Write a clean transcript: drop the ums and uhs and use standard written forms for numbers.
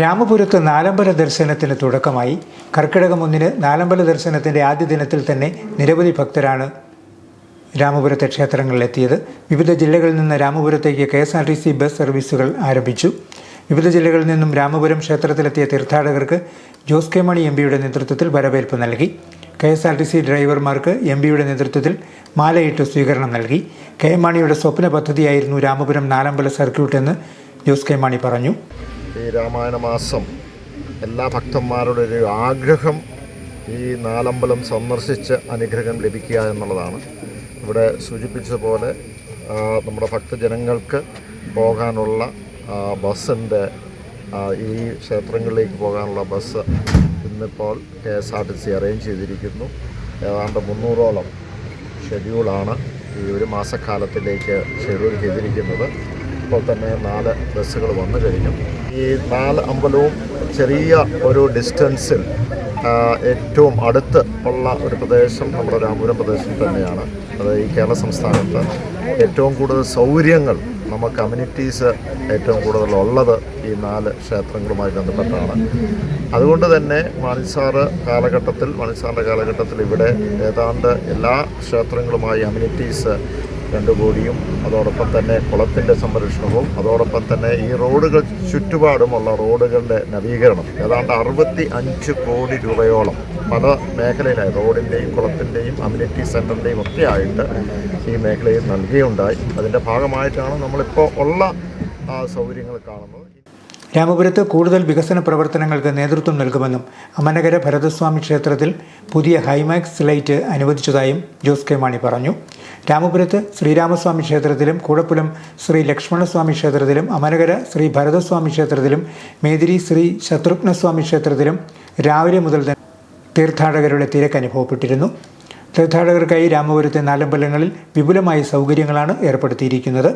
രാമപുരത്ത് നാലമ്പല ദർശനത്തിന് തുടക്കമായി. കർക്കിടകം 1-ന് നാലമ്പല ദർശനത്തിൻ്റെ ആദ്യ ദിനത്തിൽ തന്നെ നിരവധി ഭക്തരാണ് രാമപുരത്തെ ക്ഷേത്രങ്ങളിലെത്തിയത്. വിവിധ ജില്ലകളിൽ നിന്ന് രാമപുരത്തേക്ക് KSRTC ബസ് സർവീസുകൾ ആരംഭിച്ചു. വിവിധ ജില്ലകളിൽ നിന്നും രാമപുരം ക്ഷേത്രത്തിലെത്തിയ തീർത്ഥാടകർക്ക് ജോസ് കെ മാണി MPയുടെ നേതൃത്വത്തിൽ വരവേൽപ്പ് നൽകി. KSRTC ഡ്രൈവർമാർക്ക് MPയുടെ നേതൃത്വത്തിൽ മാലയിട്ട് സ്വീകരണം നൽകി. കെ മാണിയുടെ സ്വപ്ന പദ്ധതിയായിരുന്നു രാമപുരം നാലമ്പല സർക്യൂട്ട് എന്ന് ജോസ് കെ മാണി പറഞ്ഞു. ഈ രാമായണ മാസം എല്ലാ ഭക്തന്മാരുടെ ഒരു ആഗ്രഹം ഈ നാലമ്പലം സന്ദർശിച്ച് അനുഗ്രഹം ലഭിക്കുക എന്നുള്ളതാണ്. ഇവിടെ സൂചിപ്പിച്ചതുപോലെ നമ്മുടെ ഭക്തജനങ്ങൾക്ക് പോകാനുള്ള ബസ്സിൻ്റെ ഈ ക്ഷേത്രങ്ങളിലേക്ക് പോകാനുള്ള ബസ് ഇന്നിപ്പോൾ KSRTC അറേഞ്ച് ചെയ്തിരിക്കുന്നു. ഏതാണ്ട് 300ഓളം ഷെഡ്യൂളാണ് ഈ ഒരു മാസക്കാലത്തിലേക്ക് ഷെഡ്യൂൾ ചെയ്തിരിക്കുന്നത്. ഇപ്പോൾ തന്നെ 4 ബസ്സുകൾ വന്നു കഴിഞ്ഞു. ഈ 4 അമ്പലവും ചെറിയ ഒരു ഡിസ്റ്റൻസിൽ ഏറ്റവും അടുത്ത് ഉള്ള ഒരു പ്രദേശം നമ്മുടെ രാമപുരം പ്രദേശം തന്നെയാണ്. അത് ഈ കേരള സംസ്ഥാനത്ത് ഏറ്റവും കൂടുതൽ സൗകര്യങ്ങൾ നമുക്ക് കമ്മ്യൂണിറ്റീസ് ഏറ്റവും കൂടുതലുള്ളത് ഈ 4 ക്ഷേത്രങ്ങളുമായി ബന്ധപ്പെട്ടാണ്. അതുകൊണ്ട് തന്നെ മാണിസാറിൻ്റെ കാലഘട്ടത്തിൽ ഇവിടെ ഏതാണ്ട് എല്ലാ ക്ഷേത്രങ്ങളുമായി അമ്യൂണിറ്റീസ് 2 കോടിയും അതോടൊപ്പം തന്നെ കുളത്തിൻ്റെ സംരക്ഷണവും അതോടൊപ്പം തന്നെ ഈ റോഡുകൾ ചുറ്റുപാടുമുള്ള റോഡുകളുടെ നവീകരണം ഏതാണ്ട് 65 കോടി രൂപയോളം പല മേഖലയിലായി റോഡിൻ്റെയും കുളത്തിൻ്റെയും അമ്യൂണിറ്റി സെൻ്ററിൻ്റെയും ഒക്കെ ആയിട്ട് ഈ മേഖലയിൽ നൽകുകയുണ്ടായി. അതിൻ്റെ ഭാഗമായിട്ടാണ് നമ്മളിപ്പോൾ ഉള്ള സൗകര്യങ്ങൾ കാണുന്നത്. രാമപുരത്ത് കൂടുതൽ വികസന പ്രവർത്തനങ്ങൾക്ക് നേതൃത്വം നൽകുമെന്നും അമനകര ഭരതസ്വാമി ക്ഷേത്രത്തിൽ പുതിയ ഹൈമാക്സ് ലൈറ്റ് അനുവദിച്ചതായും ജോസ് കെ മാണി പറഞ്ഞു. രാമപുരത്ത് ശ്രീരാമസ്വാമി ക്ഷേത്രത്തിലും കൂടപ്പുലം ശ്രീ ലക്ഷ്മണസ്വാമി ക്ഷേത്രത്തിലും അമനകര ശ്രീ ഭരതസ്വാമി ക്ഷേത്രത്തിലും മേതിരി ശ്രീ ശത്രുഘ്നസ്വാമി ക്ഷേത്രത്തിലും രാവിലെ മുതൽ തന്നെ തീർത്ഥാടകരുടെ തിരക്ക് അനുഭവപ്പെട്ടിരുന്നു. തീർത്ഥാടകർക്കായി രാമപുരത്തെ നാലമ്പലങ്ങളിൽ വിപുലമായ സൗകര്യങ്ങളാണ് ഏർപ്പെടുത്തിയിരിക്കുന്നത്.